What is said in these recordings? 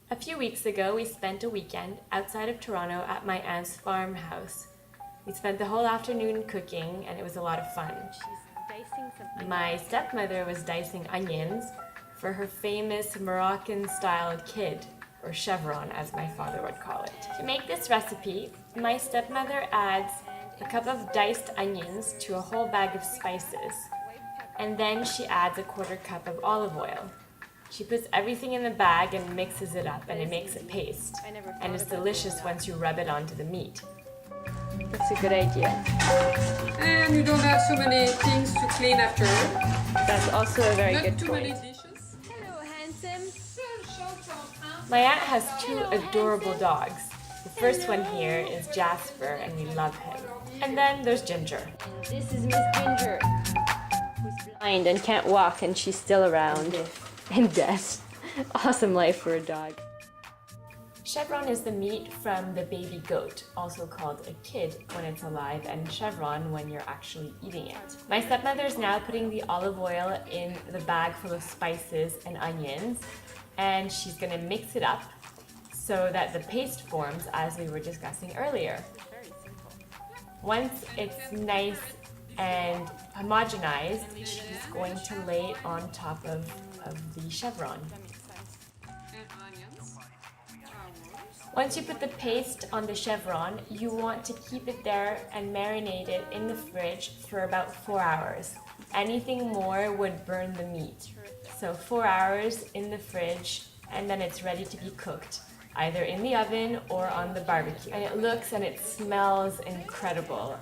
A few weeks ago, we spent a weekend outside of Toronto at my aunt's farmhouse. We spent the whole afternoon cooking and it was a lot of fun. My stepmother was dicing onions for her famous Moroccan-style kid, or chevron as my father would call it. To make this recipe, my stepmother adds a cup of diced onions to a whole bag of spices, and then she adds a 1/4 cup of olive oil. She puts everything in the bag and mixes it up, and it makes a paste, and it's delicious once you rub it onto the meat. That's a good idea. And you don't have so many things to clean after. That's also a very good Not too many point. dishes. Hello, handsome. My aunt has 2 adorable dogs. The first one here is Jasper, and we love him. And then there's Ginger. And this is Miss Ginger, who's blind and can't walk, and she's still around. And deaf. Awesome life for a dog. Chevron is the meat from the baby goat, also called a kid when it's alive, and chevron when you're actually eating it. My stepmother is now putting the olive oil in the bag full of spices and onions, and she's going to mix it up so that the paste forms as we were discussing earlier. Once it's nice and homogenized, she's going to lay it on top of the chevron. Once you put the paste on the chevron, you want to keep it there and marinate it in the fridge for about 4 hours. Anything more would burn the meat. So 4 hours in the fridge, and then it's ready to be cooked, either in the oven or on the barbecue. And it looks and it smells incredible.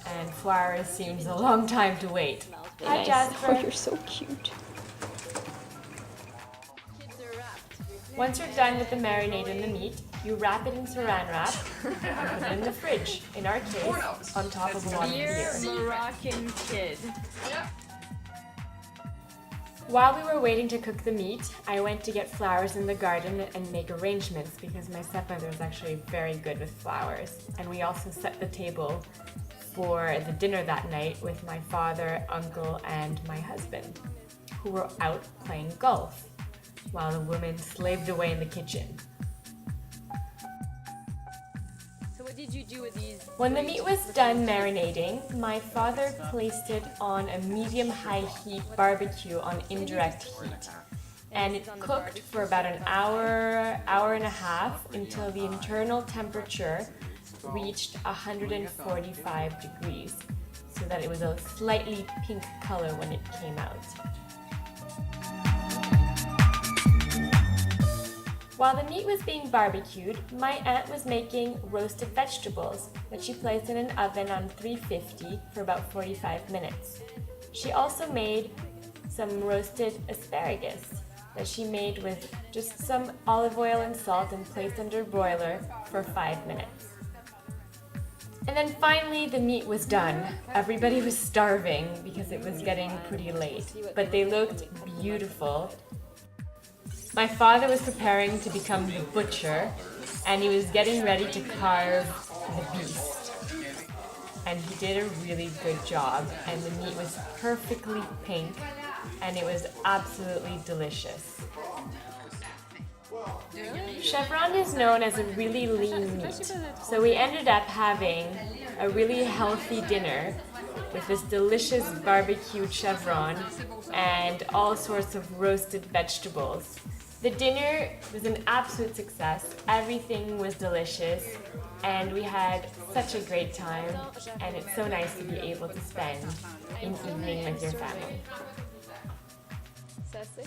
And 4 hours seems a long time to wait. Hi, Nice. Jasper. Oh, you're so cute. Once you're done with the marinade in the meat, you wrap it in saran wrap and put it in the fridge. In our case, on top of a lot of beer. Moroccan kid. While we were waiting to cook the meat, I went to get flowers in the garden and make arrangements because my stepmother is actually very good with flowers. And we also set the table for the dinner that night with my father, uncle, and my husband, who were out playing golf, while the women slaved away in the kitchen. So what did you do with these? When the meat was done marinating, my father placed it on a medium-high heat barbecue on indirect heat. And it cooked for about an hour, hour and a half until the internal temperature reached 145 degrees, so that it was a slightly pink color when it came out. While the meat was being barbecued, my aunt was making roasted vegetables that she placed in an oven on 350 for about 45 minutes. She also made some roasted asparagus that she made with just some olive oil and salt and placed under a broiler for 5 minutes. And then finally the meat was done. Everybody was starving because it was getting pretty late, but they looked beautiful. My father was preparing to become the butcher, and he was getting ready to carve the beast. And he did a really good job, and the meat was perfectly pink, and it was absolutely delicious. Chevron is known as a really lean meat, so we ended up having a really healthy dinner with this delicious barbecued chevron and all sorts of roasted vegetables. The dinner was an absolute success. Everything was delicious, and we had such a great time, and it's so nice to be able to spend an evening with your family. Sassy.